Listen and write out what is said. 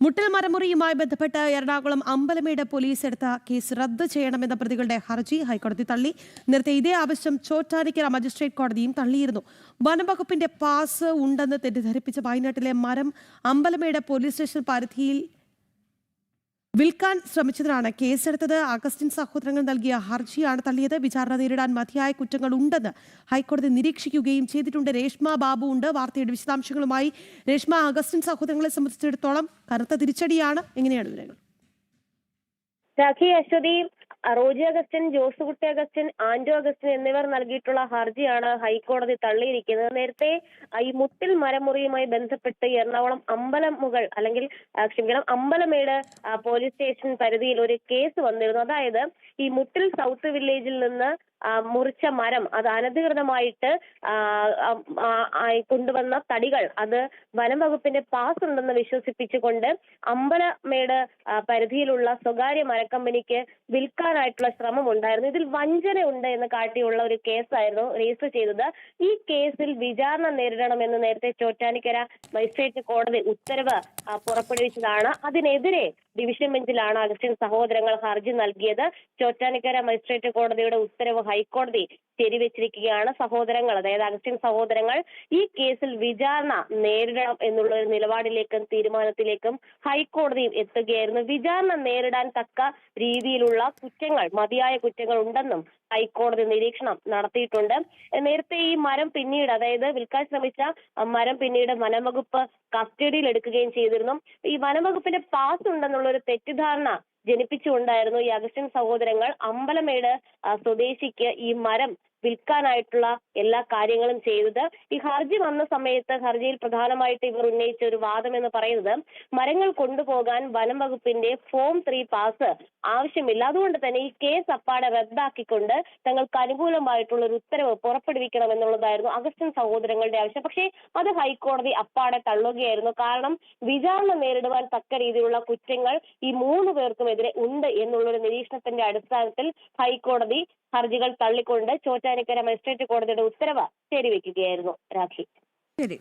മുട്ടൽ മരമുറിയുമായി ബന്ധപ്പെട്ട് എറണാകുളം അമ്പലമേട് പോലീസ് എടുത്ത കേസ് റദ്ദ് ചെയ്യണമെന്ന പ്രതികളുടെ ഹർജി ഹൈക്കോടതി തള്ളി. നേരത്തെ ഇതേ ആവശ്യം ചോറ്റാനിക്കര മജിസ്ട്രേറ്റ് കോടതിയും തള്ളിയിരുന്നു. വനംവകുപ്പിന്റെ പാസ് ഉണ്ടെന്ന് തെറ്റിദ്ധരിപ്പിച്ച വയനാട്ടിലെ മരം അമ്പലമേട് പോലീസ് സ്റ്റേഷൻ പരിധിയിൽ വിൽക്കാൻ ശ്രമിച്ചതിനാണ് കേസെടുത്തത്. അഗസ്റ്റിൻ സഹോദരങ്ങൾ നൽകിയ ഹർജിയാണ് തള്ളിയത്. വിചാരണ നേരിടാൻ മതിയായ കുറ്റങ്ങൾ ഉണ്ടെന്ന് ഹൈക്കോടതി നിരീക്ഷിക്കുകയും ചെയ്തിട്ടുണ്ട്. രേഷ്മ ബാബു ഉണ്ട് വാർത്തയുടെ വിശദാംശങ്ങളുമായി. രേഷ്മ, അഗസ്റ്റിൻ സഹോദരങ്ങളെ സംബന്ധിച്ചിടത്തോളം കനത്ത തിരിച്ചടിയാണ്. എങ്ങനെയാണ് വിവരങ്ങൾ? രാഖി, അശ്വതി, റോജി അഗസ്റ്റിൻ, ജോസുകുട്ടി അഗസ്റ്റിൻ, ആന്റോ അഗസ്റ്റിൻ എന്നിവർ നൽകിയിട്ടുള്ള ഹർജിയാണ് ഹൈക്കോടതി തള്ളിയിരിക്കുന്നത്. നേരത്തെ ഈ മുട്ടിൽ മരമുറിയുമായി ബന്ധപ്പെട്ട് എറണാകുളം അമ്പലമേട് പോലീസ് സ്റ്റേഷൻ പരിധിയിൽ ഒരു കേസ് വന്നിരുന്നു. അതായത് ഈ മുട്ടിൽ സൗത്ത് വില്ലേജിൽ നിന്ന് മുറിച്ച മരം അത് അനധികൃതമായിട്ട് കൊണ്ടുവന്ന തടികൾ അത് വനം വകുപ്പിന്റെ പാസ് ഉണ്ടെന്ന് വിശ്വസിപ്പിച്ചുകൊണ്ട് അമ്പലമേട് പരിധിയിലുള്ള സ്വകാര്യ മരക്കമ്പനിക്ക് വിൽക്കാനായിട്ടുള്ള ശ്രമം ഉണ്ടായിരുന്നു. ഇതിൽ വഞ്ചന ഉണ്ട് എന്ന് കാട്ടിയുള്ള ഒരു കേസായിരുന്നു രജിസ്റ്റർ ചെയ്തത്. ഈ കേസിൽ വിചാരണ നേരിടണമെന്ന് നേരത്തെ ചോറ്റാനിക്കര മജിസ്ട്രേറ്റ് കോടതി ഉത്തരവ് പുറപ്പെടുവിച്ചതാണ്. അതിനെതിരെ ഡിവിഷൻ ബെഞ്ചിലാണ് അഗസ്റ്റിൻ സഹോദരങ്ങൾ ഹർജി നൽകിയത്. ചോറ്റാനിക്കര മജിസ്ട്രേറ്റ് കോടതിയുടെ ഉത്തരവ് ഹൈക്കോടതി ശരിവെച്ചിരിക്കുകയാണ്. സഹോദരങ്ങൾ, അതായത് അഗസ്റ്റിൻ സഹോദരങ്ങൾ ഈ കേസിൽ വിചാരണ നേരിടണം എന്നുള്ള ഒരു നിലപാടിലേക്കും തീരുമാനത്തിലേക്കും ഹൈക്കോടതിയും എത്തുകയായിരുന്നു. വിചാരണ നേരിടാൻ തക്ക രീതിയിലുള്ള മതിയായ കുറ്റങ്ങൾ ഉണ്ടെന്നും ഹൈക്കോടതി നിരീക്ഷണം നടത്തിയിട്ടുണ്ട്. നേരത്തെ ഈ മരം പിന്നീട്, അതായത് വിൽക്കാൻ ശ്രമിച്ച മരം പിന്നീട് വനംവകുപ്പ് കസ്റ്റഡിയിൽ എടുക്കുകയും ചെയ്തിരുന്നു. ഈ വനംവകുപ്പിന്റെ പാസ് ഉണ്ടെന്നുള്ള ഒരു തെറ്റിദ്ധാരണ ജനിപ്പിച്ചുകൊണ്ടായിരുന്നു ഈ അഗസ്റ്റിൻ സഹോദരങ്ങൾ അമ്പലമേട് സ്വദേശിക്ക് ഈ മരം വിൽക്കാനായിട്ടുള്ള എല്ലാ കാര്യങ്ങളും ചെയ്തത്. ഈ ഹർജി വന്ന സമയത്ത് ഹർജിയിൽ പ്രധാനമായിട്ട് ഇവർ ഉന്നയിച്ച ഒരു വാദം എന്ന് പറയുന്നത് മരങ്ങൾ കൊണ്ടുപോകാൻ വനം വകുപ്പിന്റെ ഫോം 3 പാസ് ആവശ്യമില്ല, അതുകൊണ്ട് തന്നെ ഈ കേസ് അപ്പാടെ റദ്ദാക്കിക്കൊണ്ട് തങ്ങൾക്ക് അനുകൂലമായിട്ടുള്ള ഒരു ഉത്തരവ് പുറപ്പെടുവിക്കണം എന്നുള്ളതായിരുന്നു അഗസ്റ്റിൻ സഹോദരങ്ങളുടെ ആവശ്യം. പക്ഷേ അത് ഹൈക്കോടതി അപ്പാടെ തള്ളുകയായിരുന്നു. കാരണം വിചാരണ നേരിടുവാൻ തക്ക രീതിയിലുള്ള കുറ്റങ്ങൾ ഈ 3 പേർക്കുമെതിരെ ഉണ്ട് എന്നുള്ളൊരു നിരീക്ഷണത്തിന്റെ അടിസ്ഥാനത്തിൽ ഹൈക്കോടതി ഹർജികൾ തള്ളിക്കൊണ്ട് ചോറ്റാനിക്കര മജിസ്ട്രേറ്റ് കോടതിയുടെ ഉത്തരവ് ശരിവെക്കുകയായിരുന്നു. രാഖി. ശരി.